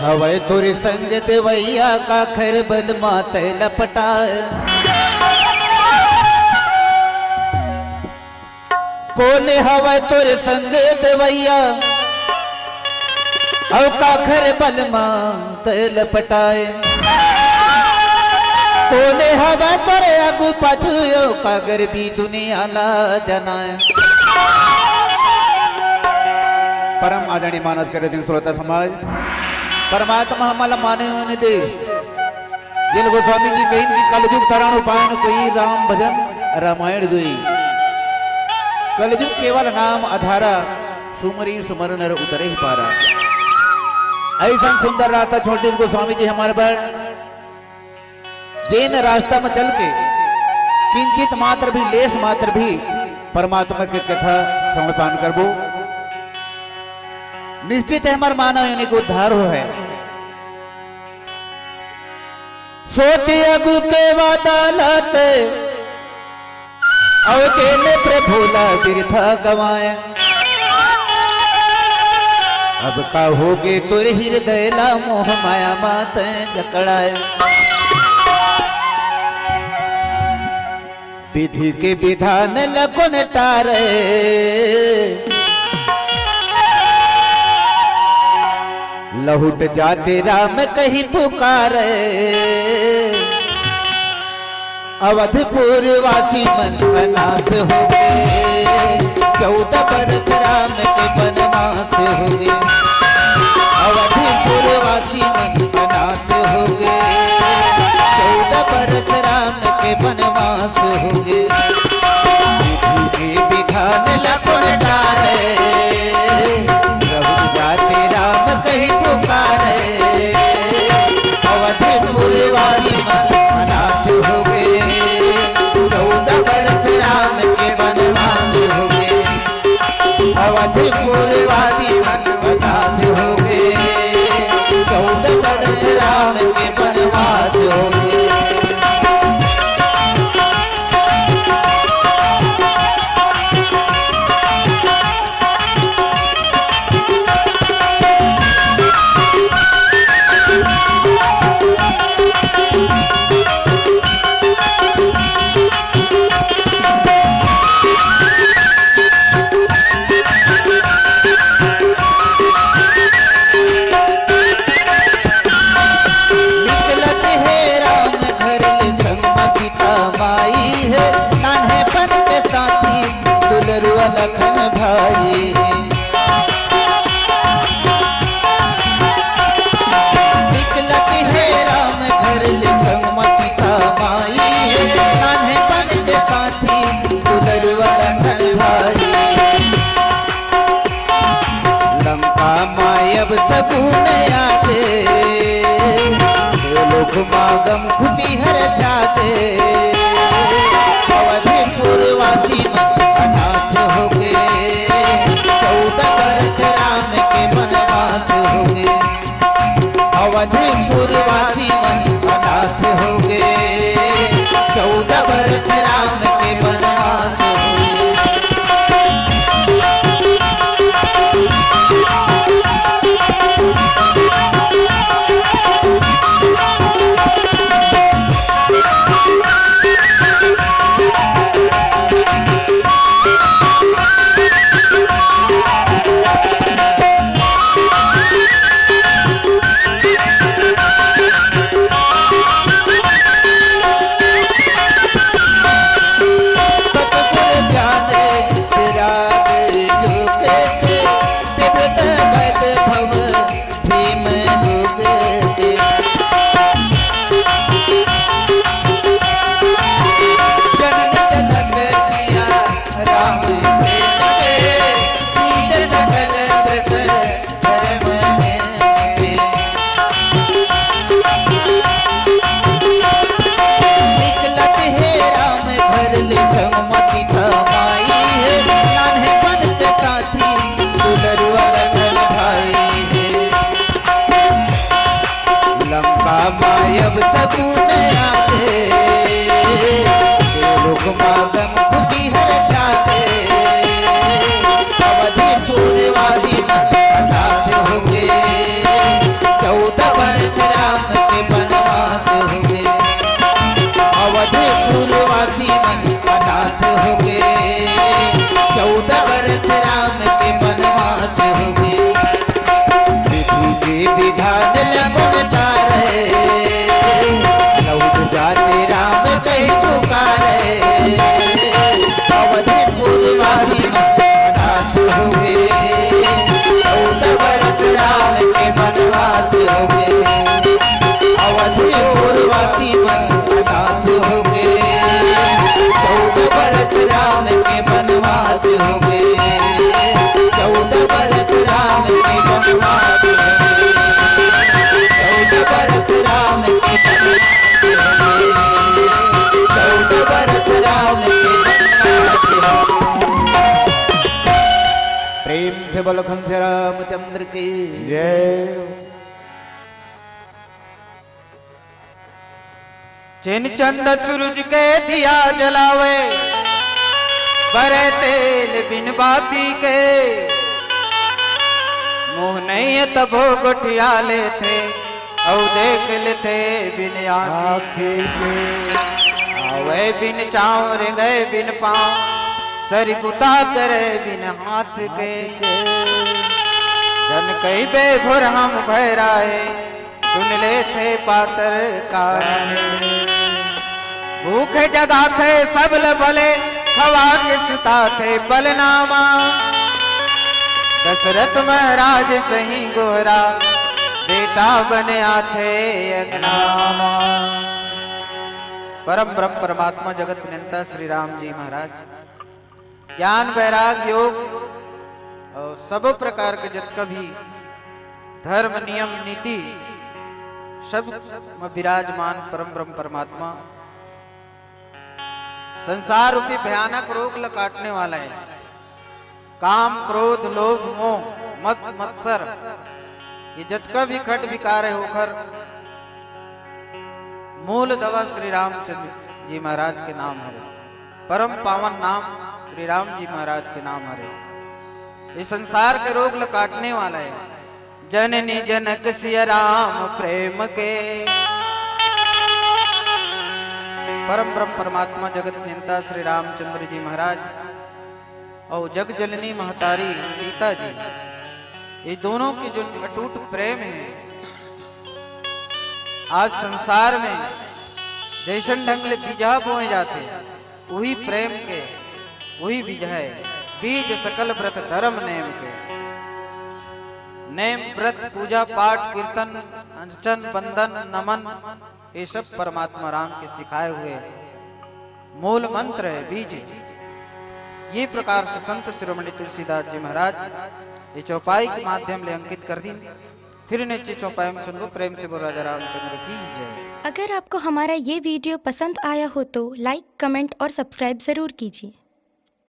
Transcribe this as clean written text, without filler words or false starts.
हवे तोरे संग देवैया का खैर बल माते लपटाए। कोने हवे तोरे संग देवैया औ का खैर बल माते लपटाए। कोने हवे तोरे अगु पाछू का गरबी दुनिया ला जनाए। परम आदरणीय मानस करे दिन श्रोता समाज परमात्मा हमारा माने दे जिन गोस्वामी जी कहीं की कलयुग तरण उपायन कोई राम भजन रामायण दुई कलयुग केवल नाम आधारा सुमरी सुमर नर उतरे ही पारा। ऐसा सुंदर रास्ता छोटे गोस्वामी जी हमारे पर जैन रास्ता में चल के किंचित मात्र भी लेश मात्र भी परमात्मा के कथा समर्पण करबो निश्चित है हमारे मानव यानी को उद्धार हो है। सोचे अगु के वादालत और केने प्रभुला बिरथा गवाए। अब का होगे तुर हृदय ला मोह माया मात जकड़ाए। विधि के विधान लकुन टारे लहुट जाते राम कहीं पुकारे। अवधपुर वासी मन बनास हो गए 14 बरस राम के बनवास हो गए। अवधपुर वासी मन बनास हो गए 14 बरस राम के बनवास हो गए। विधि के विधान लकुन टारे लहुट जाते राम कहीं पुकारे। अवधपुर वाली अनाथ हो गए 14 बरस राम के बनवास हो गए। अवधपुर वाली अनाथ हो गए 14 बरस राम के बनवास हो गए। लखन भाई निकलत है राम घर ले संगमति का माई है। नान्हे पन के साथी दुलरुआ लखन भाई। लंका मायब सगुन आते लोग मागम खुशी हर जाते। अवधपुर वासी अनाथ हो गए 14 बरस राम के बनवास हो गए। अवधपुर वासी अनाथ हो गए 14 बरस राम के बनवास हो गए। मायब सगुन आते लोग मागम खुशी हर जाते। अवधपुर वाली अनाथ हो गए 14 रघु लखन से रामचंद्र की जय। जिन चंद सूरज के दिया जलावे, बरे तेल बिन बाती के, मुंह नहीं तबो गुठियाले थे, औ देख लेते बिन आँखी के। आवे बिन चाँव गए बिन पाँव, सरी पुता करे बिन हाथ के। जन कई बेघुर हम भैराए, सुन ले थे पातर कान। भूखे जगा थे सबल भले, खवा के सुता थे बलनामा। दशरथ महाराज सही गोहरा, बेटा बने थे अगनामा। परम ब्रह्म परमात्मा जगत नियंता श्री राम जी महाराज ज्ञान वैराग योग और सब प्रकार के जितना भी धर्म नियम नीति सब में विराजमान परम ब्रह्म परमात्मा संसार रूपी भयानक रोग ल काटने वाला है। काम क्रोध लोभ मोह मत मत्सर ये जितना भी खट विकार है होकर मूल दवा श्री रामचंद्र जी महाराज के नाम है। परम पावन नाम श्री राम जी महाराज के नाम है। इस संसार के रोग ल काटने वाला है। जननी जनक सिया राम प्रेम के। परम ब्रह्म परमात्मा जगत नियंता श्री रामचंद्र जी महाराज और जग जननी महतारी सीता जी, ये दोनों की जो अटूट प्रेम है, आज संसार में जैसन ढंग ले बीजा बोए जाते, वही प्रेम के वही बीज है। बीज सकल व्रत धर्म नेम के। नेम व्रत पूजा पाठ कीर्तन अर्चन बंदन नमन ये सब परमात्मा राम के सिखाए हुए मूल मंत्र है, बीज। ये प्रकार से संत शिरोमणि तुलसीदास जी महाराज ये चौपाई के माध्यम ले अंकित कर दी। फिर नीचे चौपाई में सुनो प्रेम से बोल राजा रामचंद्र की जय। अगर आपको हमारा ये वीडियो पसंद आया हो तो लाइक कमेंट और सब्सक्राइब जरूर कीजिए।